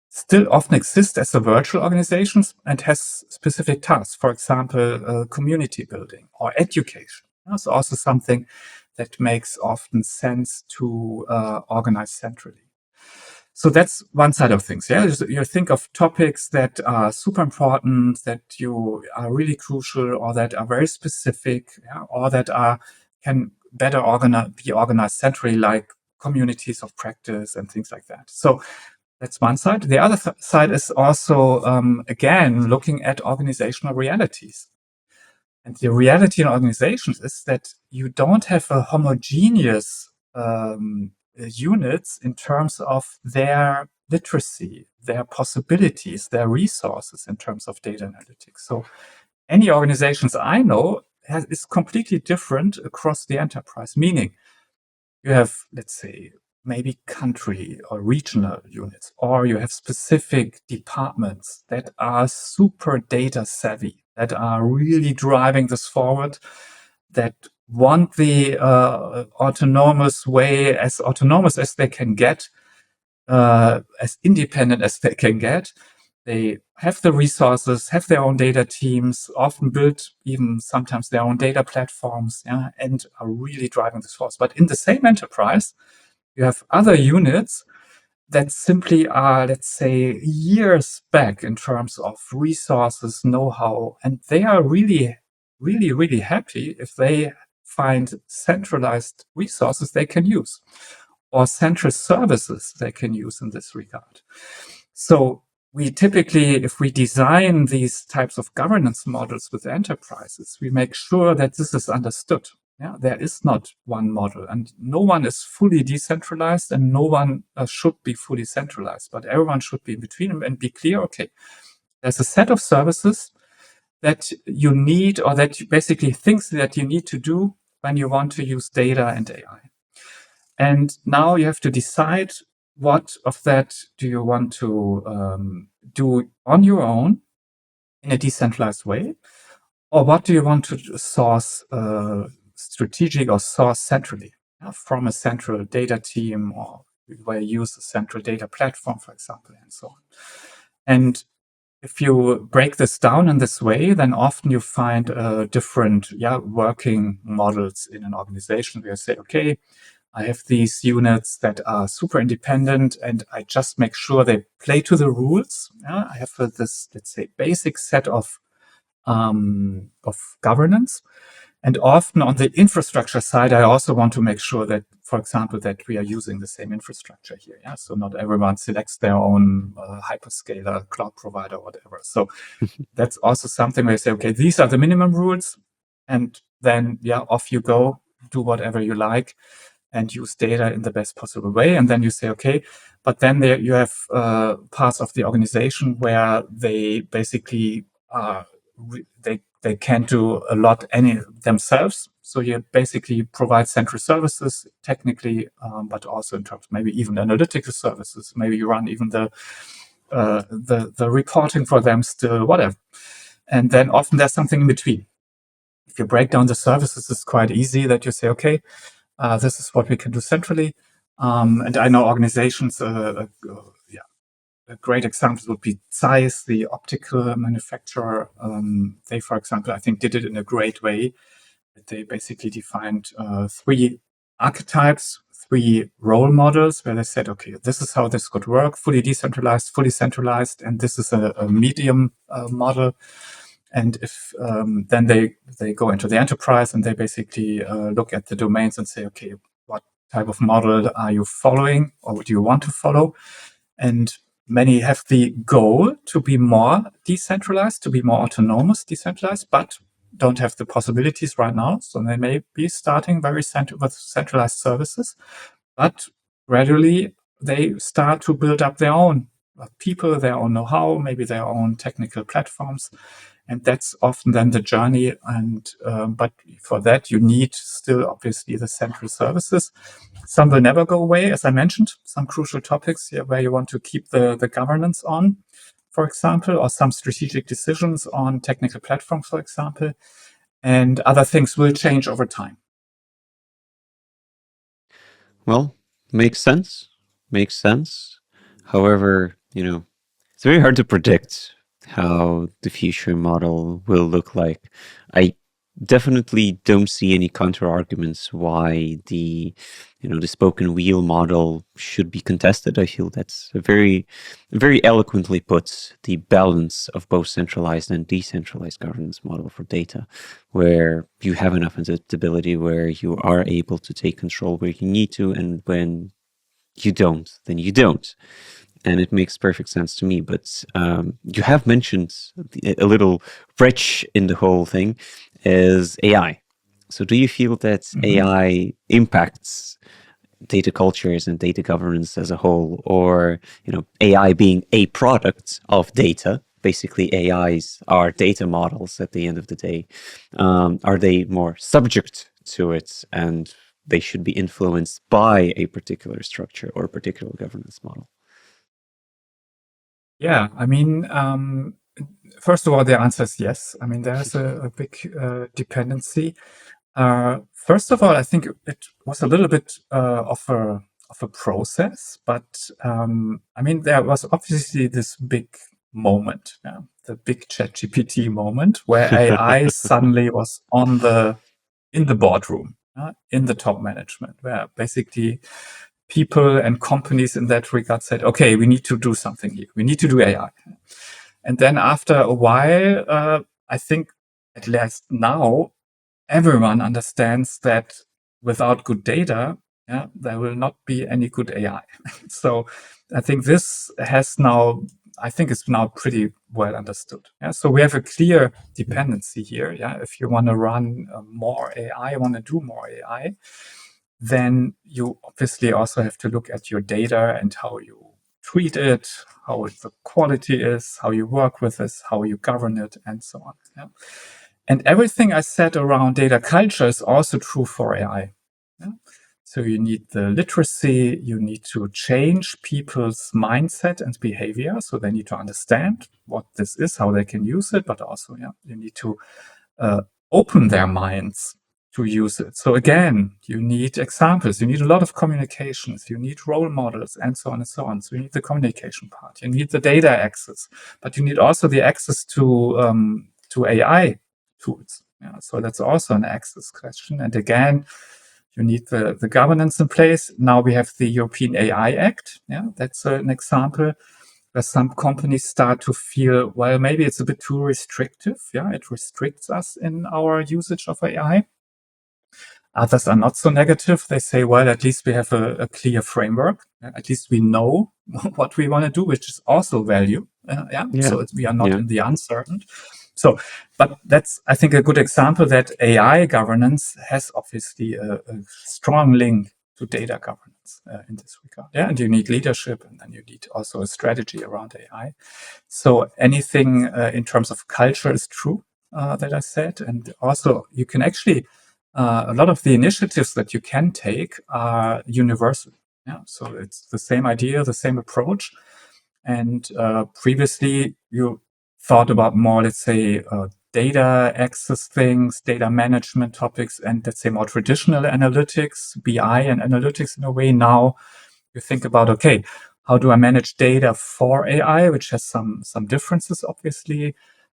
still often exists as a virtual organization and has specific tasks, for example, community building or education. That's also something that makes often sense to organize centrally. So that's one side of things. You think of topics that are super important, that you are really crucial, or that are very specific, or that can better be organized centrally, like communities of practice and things like that. So that's one side. The other side is also, again, looking at organizational realities. And the reality in organizations is that you don't have a homogeneous units in terms of their literacy, their possibilities, their resources in terms of data analytics. So any organizations I know is completely different across the enterprise, meaning you have, let's say, maybe country or regional units, or you have specific departments that are super data savvy, that are really driving this forward, that want the autonomous way, as autonomous as they can get, as independent as they can get. They have the resources, have their own data teams, often build even sometimes their own data platforms, yeah, and are really driving this force. But in the same enterprise, you have other units that simply are, let's say, years back in terms of resources, know-how, and they are really, really, really happy if they find centralized resources they can use or central services they can use in this regard. So we typically, if we design these types of governance models with enterprises, we make sure that this is understood. Yeah, there is not one model, and no one is fully decentralized, and no one should be fully centralized. But everyone should be in between them and be clear. Okay, there's a set of services that you need, or that you basically things that you need to do when you want to use data and AI. And now you have to decide what of that do you want to do on your own in a decentralized way, or what do you want to source strategic or source centrally from a central data team, or where you use a central data platform, for example, and so on. And if you break this down in this way, then often you find different working models in an organization where you say, okay, I have these units that are super independent, and I just make sure they play to the rules. Yeah? I have this, let's say, basic set of governance. And often on the infrastructure side, I also want to make sure that, for example, that we are using the same infrastructure here. Yeah, so not everyone selects their own hyperscaler, cloud provider, whatever. So that's also something where you say, okay, these are the minimum rules, and then off you go, do whatever you like, and use data in the best possible way. And then you say, okay, but then there you have parts of the organization where they basically they can't do a lot any themselves. So you basically provide central services technically, but also in terms of maybe even analytical services. Maybe you run even the reporting for them still, whatever. And then often there's something in between. If you break down the services, it's quite easy that you say, okay, this is what we can do centrally. And I know organizations, great examples would be Zeiss, the optical manufacturer. They, for example, I think did it in a great way. They basically defined 3 archetypes, 3 role models, where they said, okay, this is how this could work: fully decentralized, fully centralized, and this is a medium model. And if then they go into the enterprise, and they basically look at the domains and say, okay, what type of model are you following, or do you want to follow? And many have the goal to be more decentralized, to be more autonomous, decentralized, but don't have the possibilities right now. So they may be starting very with centralized services, but gradually they start to build up their own people, their own know-how, maybe their own technical platforms. And that's often then the journey. And but for that, you need still obviously the central services. Some will never go away, as I mentioned. Some crucial topics here where you want to keep the governance on, for example, or some strategic decisions on technical platforms, for example. And other things will change over time. Well, makes sense. Makes sense. However, it's very hard to predict how the future model will look like. I definitely don't see any counter arguments why the spoken wheel model should be contested. I feel that's a very, very eloquently puts the balance of both centralized and decentralized governance model for data, where you have enough adaptability, where you are able to take control where you need to, and when you don't, then you don't. And it makes perfect sense to me. But you have mentioned a little wrench in the whole thing is AI. So do you feel that AI impacts data cultures and data governance as a whole, or AI being a product of data? Basically, AIs are data models at the end of the day. Are they more subject to it, and they should be influenced by a particular structure or a particular governance model? Yeah, I mean, first of all, the answer is yes. I mean, there's a big dependency. First of all, I think it was a little bit of a process, but I mean, there was obviously this big moment, the big ChatGPT moment, where AI suddenly was in the boardroom, in the top management, where basically people and companies in that regard said, "Okay, we need to do something here. We need to do AI." And then after a while, I think at least now everyone understands that without good data, there will not be any good AI. So I think I think it's now pretty well understood. Yeah? So we have a clear dependency here. Yeah, if you want to run more AI, want to do more AI, then you obviously also have to look at your data and how you treat it, how the quality is, how you work with this, how you govern it, and so on. Yeah? And everything I said around data culture is also true for AI. Yeah? So you need the literacy, you need to change people's mindset and behavior. So they need to understand what this is, how they can use it, but also you need to open their minds to use it. So again, you need examples, you need a lot of communications, you need role models, and so on and so on. So you need the communication part, you need the data access, but you need also the access to AI tools. Yeah, so that's also an access question. And again, you need the governance in place. Now we have the European AI Act. Yeah, that's an example where some companies start to feel, well, maybe it's a bit too restrictive. Yeah, it restricts us in our usage of AI. Others are not so negative. They say, well, at least we have a clear framework. At least we know what we want to do, which is also value. So we are not in the uncertain. So, but that's, I think, a good example that AI governance has obviously a strong link to data governance in this regard. Yeah, and you need leadership, and then you need also a strategy around AI. So anything in terms of culture is true that I said, and also you can actually a lot of the initiatives that you can take are universal. Yeah, so it's the same idea, the same approach. And previously, you thought about more, let's say, data access things, data management topics, and let's say more traditional analytics, BI and analytics in a way. Now you think about, okay, how do I manage data for AI, which has some differences, obviously.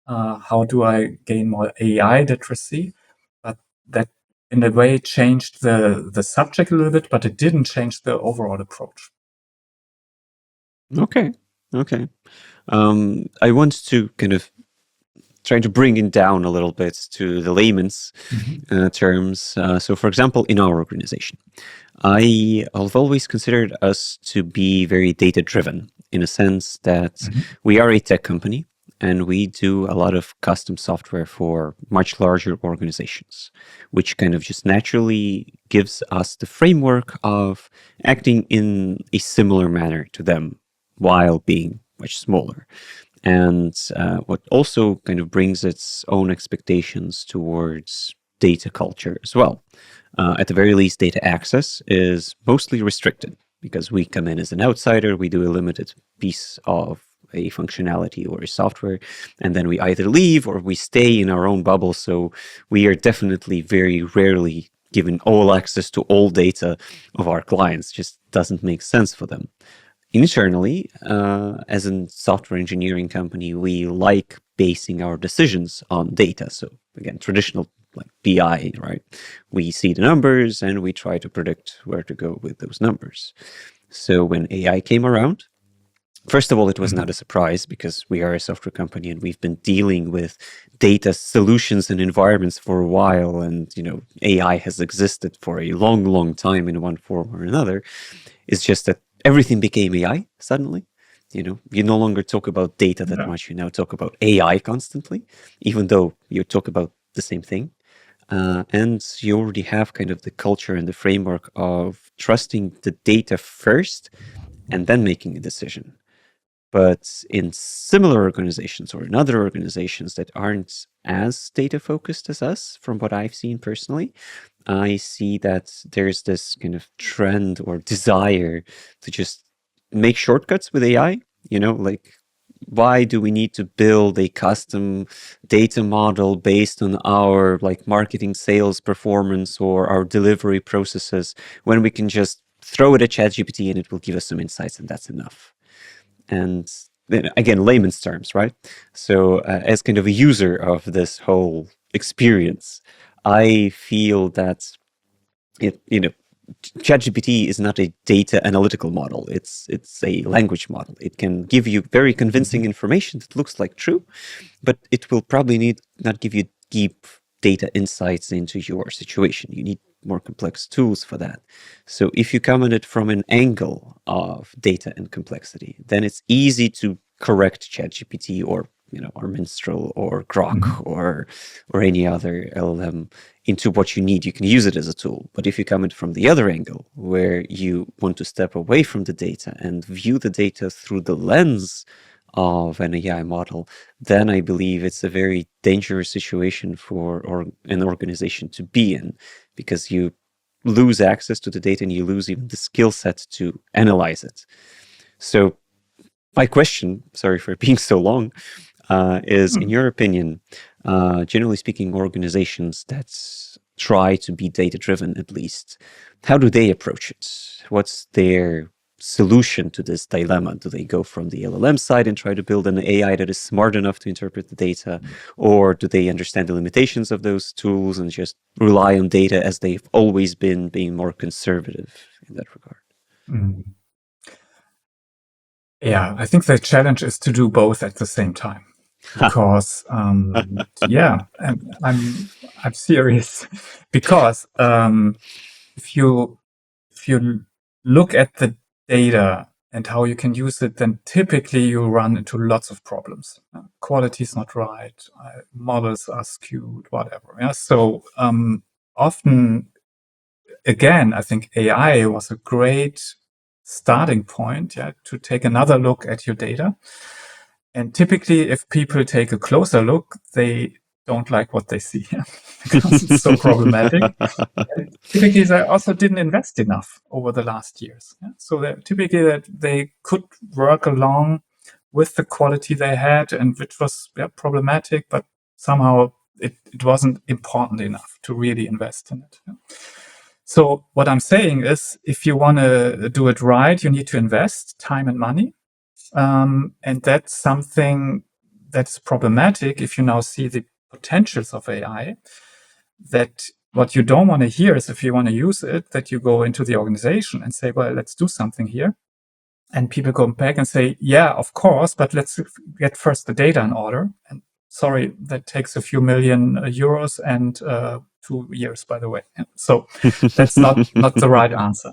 How do I gain more AI literacy? But that in a way changed the subject a little bit, but it didn't change the overall approach. Okay. I want to kind of try to bring it down a little bit to the layman's terms. So, for example, in our organization, I've always considered us to be very data-driven in a sense that we are a tech company and we do a lot of custom software for much larger organizations, which kind of just naturally gives us the framework of acting in a similar manner to them while being much smaller. And what also kind of brings its own expectations towards data culture as well. At the very least, data access is mostly restricted because we come in as an outsider, we do a limited piece of a functionality or a software, and then we either leave or we stay in our own bubble. So we are definitely very rarely given all access to all data of our clients. Just doesn't make sense for them. Internally, as a software engineering company, we like basing our decisions on data. So again, traditional like BI, right? We see the numbers and we try to predict where to go with those numbers. So when AI came around, first of all, it was not a surprise because we are a software company and we've been dealing with data solutions and environments for a while. And, AI has existed for a long, long time in one form or another. It's just that everything became AI suddenly. You no longer talk about data that much. You now talk about AI constantly, even though you talk about the same thing. And you already have kind of the culture and the framework of trusting the data first and then making a decision. But in similar organizations or in other organizations that aren't as data focused as us, from what I've seen personally, I see that there's this kind of trend or desire to just make shortcuts with AI, like why do we need to build a custom data model based on our like marketing, sales performance or our delivery processes when we can just throw it at ChatGPT and it will give us some insights and that's enough? And then again, layman's terms, right? So as kind of a user of this whole experience, I feel that ChatGPT is not a data analytical model. It's a language model. It can give you very convincing information that looks like true, but it will probably not give you deep data insights into your situation. You need more complex tools for that. So if you come at it from an angle of data and complexity, then it's easy to correct ChatGPT or Minstrel or Grok or any other LLM into what you need. You can use it as a tool. But if you come at it from the other angle, where you want to step away from the data and view the data through the lens of an AI model, then I believe it's a very dangerous situation for an organization to be in, because you lose access to the data and you lose even the skill set to analyze it. So my question, sorry for being so long, is, in your opinion, generally speaking, organizations that try to be data-driven, at least, how do they approach it? What's their solution to this dilemma? Do they go from the LLM side and try to build an AI that is smart enough to interpret the data? Or do they understand the limitations of those tools and just rely on data as they've always been, being more conservative in that regard? Yeah, I think the challenge is to do both at the same time. Because yeah, I'm serious. Because if you look at the data and how you can use it, then typically you run into lots of problems. Quality is not right, models are skewed, whatever. Yeah, so often, again, I think AI was a great starting point, to take another look at your data. And typically, if people take a closer look, they don't like what they see because it's so problematic. Typically, they also didn't invest enough over the last years. So typically that they could work along with the quality they had, and which was problematic, but somehow it wasn't important enough to really invest in it. So what I'm saying is, if you want to do it right, you need to invest time and money. And that's something that's problematic if you now see the potentials of AI. That what you don't want to hear is, if you want to use it, that you go into the organization and say, well, let's do something here. And people go back and say, yeah, of course, but let's get first the data in order. And sorry, that takes a few million euros and 2 years, by the way. So that's not the right answer.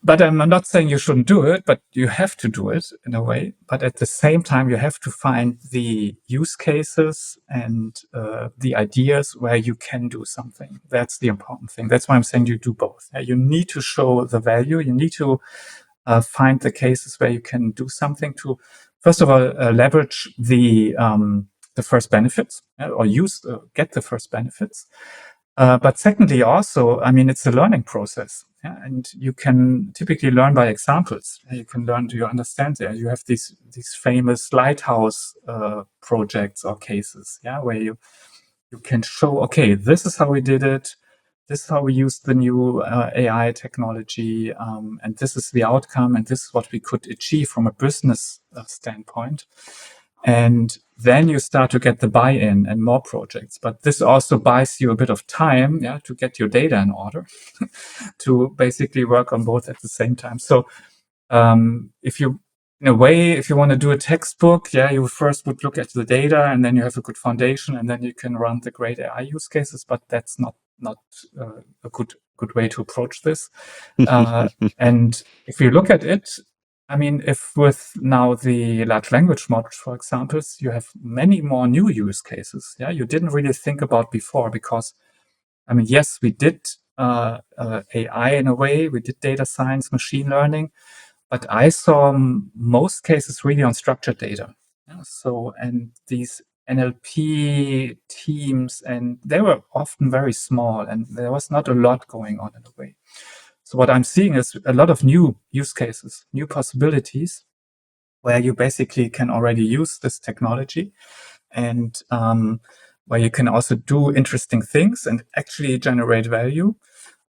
But I'm not saying you shouldn't do it, but you have to do it in a way. But at the same time, you have to find the use cases and the ideas where you can do something. That's the important thing. That's why I'm saying you do both. You need to show the value. You need to find the cases where you can do something to, first of all, leverage the first benefits, or get the first benefits. But secondly, also, I mean, it's a learning process, and you can typically learn by examples. You can learn, do you understand there? You have these famous lighthouse projects or cases, where you can show, okay, this is how we did it. This is how we used the new AI technology, and this is the outcome, and this is what we could achieve from a business standpoint. And then you start to get the buy-in and more projects. But this also buys you a bit of time, to get your data in order, to basically work on both at the same time. So if you want to do a textbook, you first would look at the data, and then you have a good foundation, and then you can run the great AI use cases. But that's not a good way to approach this. And if you look at it, I mean, if with now the large language models, for example, you have many more new use cases, you didn't really think about before, because, I mean, yes, we did AI in a way, we did data science, machine learning, but I saw most cases really on structured data. So, and these NLP teams, and they were often very small, and there was not a lot going on in a way. So what I'm seeing is a lot of new use cases, new possibilities. where you basically can already use this technology, and where you can also do interesting things and actually generate value.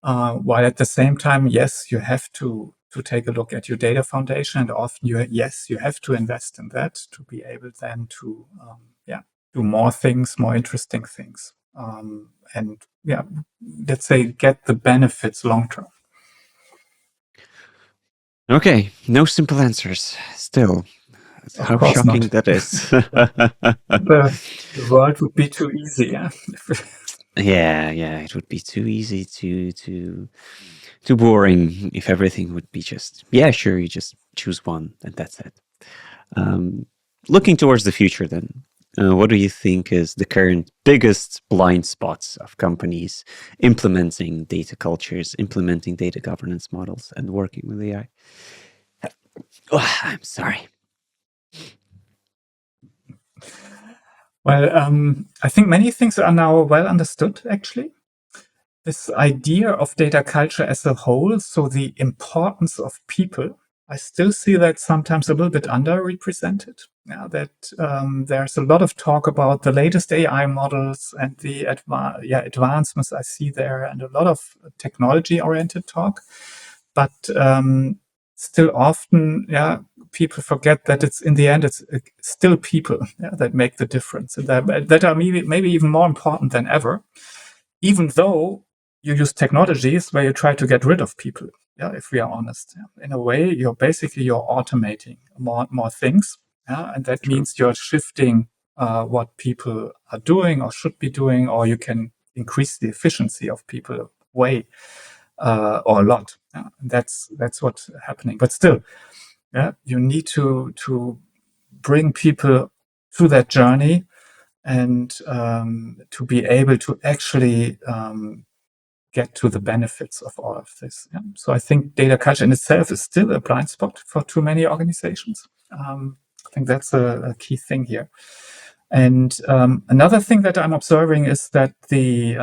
While at the same time, yes, you have to take a look at your data foundation, and often you have to invest in that to be able then to do more things, more interesting things, and let's say get the benefits long term. Okay, no simple answers. Still, Of how course shocking not. that is. The world would be too easy, yeah. Yeah, it would be too easy, too boring if everything would be just, yeah, sure, you just choose one and that's it. Looking towards the future then, what do you think is the current biggest blind spots of companies implementing data cultures, implementing data governance models, and working with AI? Oh, I'm sorry. Well, I think many things are now well understood, actually. This idea of data culture as a whole, so the importance of people, I still see that sometimes a little bit underrepresented. Yeah, that there's a lot of talk about the latest AI models and the advancements I see there, and a lot of technology-oriented talk. But still often, people forget that it's in the end, it's still people that make the difference, and that are maybe even more important than ever, even though you use technologies where you try to get rid of people. Yeah, if we are honest, in a way, you're automating more things, and that means you're shifting what people are doing or should be doing, or you can increase the efficiency of people way or a lot. That's what's happening. But still, you need to bring people through that journey, and to be able to actually get to the benefits of all of this. Yeah. So I think data culture in itself is still a blind spot for too many organizations. I think that's a key thing here. And another thing that I'm observing is that the,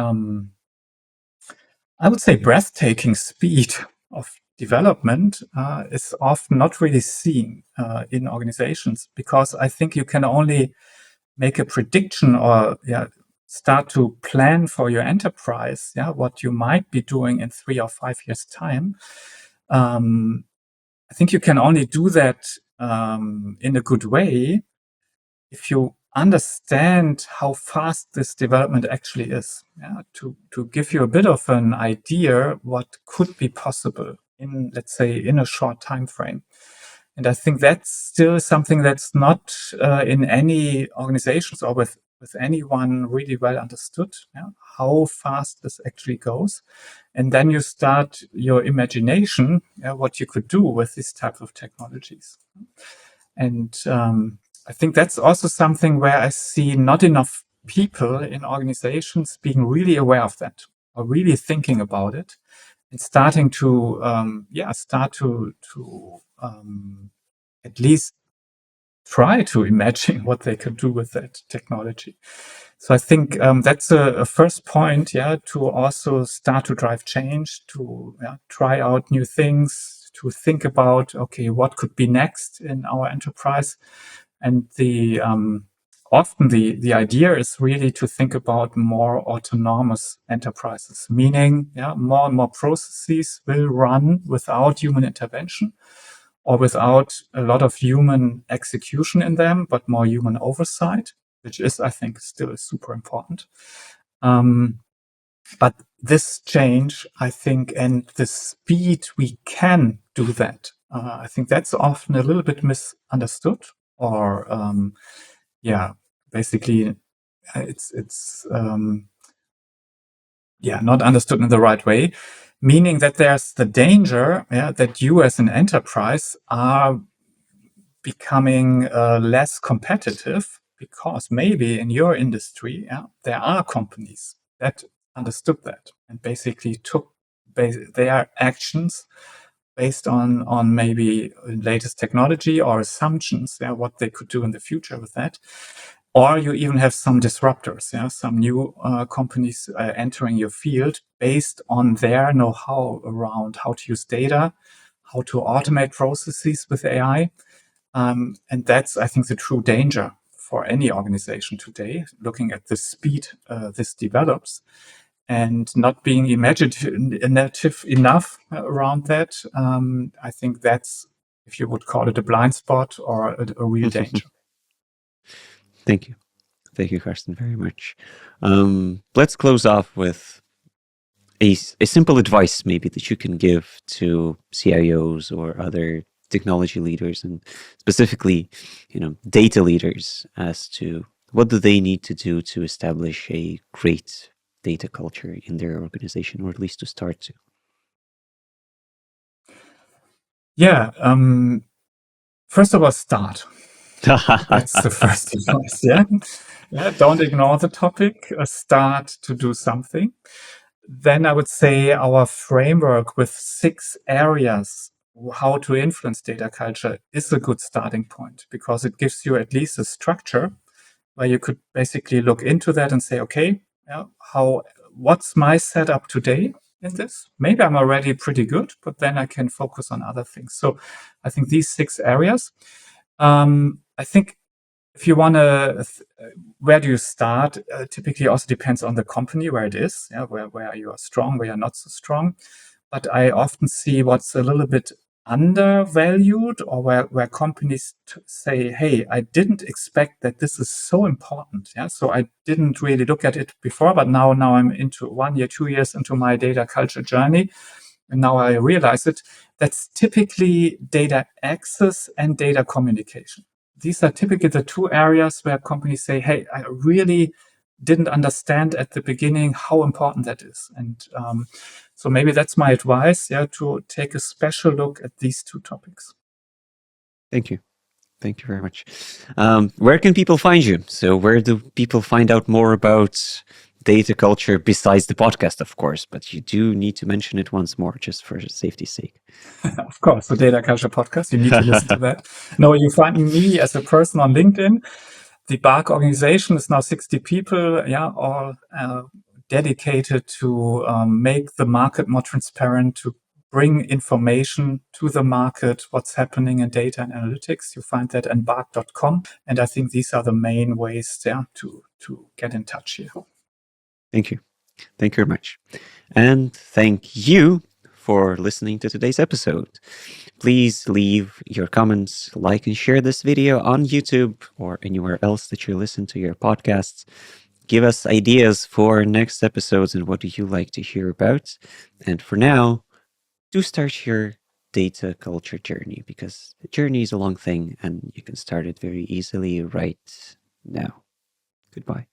I would say, breathtaking speed of development is often not really seen in organizations, because I think you can only make a prediction or start to plan for your enterprise, what you might be doing in 3 or 5 years' time. I think you can only do that in a good way if you understand how fast this development actually is. To give you a bit of an idea what could be possible in, let's say, in a short time frame. And I think that's still something that's not in any organizations or with anyone really well understood, how fast this actually goes. And then you start your imagination, what you could do with these type of technologies. And I think that's also something where I see not enough people in organizations being really aware of that, or really thinking about it, and starting to at least try to imagine what they could do with that technology. So I think that's a first point, to also start to drive change, to try out new things, to think about, okay, what could be next in our enterprise. And the often the idea is really to think about more autonomous enterprises, meaning more and more processes will run without human intervention, or without a lot of human execution in them, but more human oversight, which is, I think, still super important. But this change, I think, and the speed we can do that, I think that's often a little bit misunderstood, or basically it's not understood in the right way, meaning that there's the danger that you as an enterprise are becoming less competitive, because maybe in your industry there are companies that understood that and basically took their actions based on maybe latest technology or assumptions, what they could do in the future with that. Or you even have some disruptors, some new companies entering your field based on their know-how around how to use data, how to automate processes with AI. And that's, I think, the true danger for any organization today, looking at the speed this develops and not being imaginative enough around that. I think that's, if you would call it a blind spot or a real danger. Thank you. Thank you, Carsten, very much. Let's close off with a simple advice maybe that you can give to CIOs or other technology leaders, and specifically, data leaders, as to what do they need to do to establish a great data culture in their organization, or at least to start to. Yeah. First of all, start. That's the first advice. Yeah. Don't ignore the topic. Start to do something. Then I would say our framework with 6 areas how to influence data culture is a good starting point, because it gives you at least a structure where you could basically look into that and say, okay, what's my setup today in this? Maybe I'm already pretty good, but then I can focus on other things. So I think these 6 areas. I think if you want to, where do you start? Typically also depends on the company where it is, where you are strong, where you're not so strong. But I often see what's a little bit undervalued, or where companies say, hey, I didn't expect that this is so important. So I didn't really look at it before, but now I'm into 1 year, 2 years into my data culture journey. And now I realize it. That's typically data access and data communication. These are typically the 2 areas where companies say, hey, I really didn't understand at the beginning how important that is. And so maybe that's my advice, to take a special look at these 2 topics. Thank you. Thank you very much. Where can people find you? So where do people find out more about data culture besides the podcast, of course, but you do need to mention it once more just for safety's sake. Of course, the Data Culture Podcast, you need to listen to that. No, you find me as a person on LinkedIn. The BARC organization is now 60 people, all dedicated to make the market more transparent, to bring information to the market, what's happening in data and analytics. You find that at barc.com. And I think these are the main ways to get in touch here. Thank you. Thank you very much. And thank you for listening to today's episode. Please leave your comments, like and share this video on YouTube or anywhere else that you listen to your podcasts. Give us ideas for next episodes and what do you like to hear about. And for now, do start your data culture journey, because the journey is a long thing and you can start it very easily right now. Goodbye.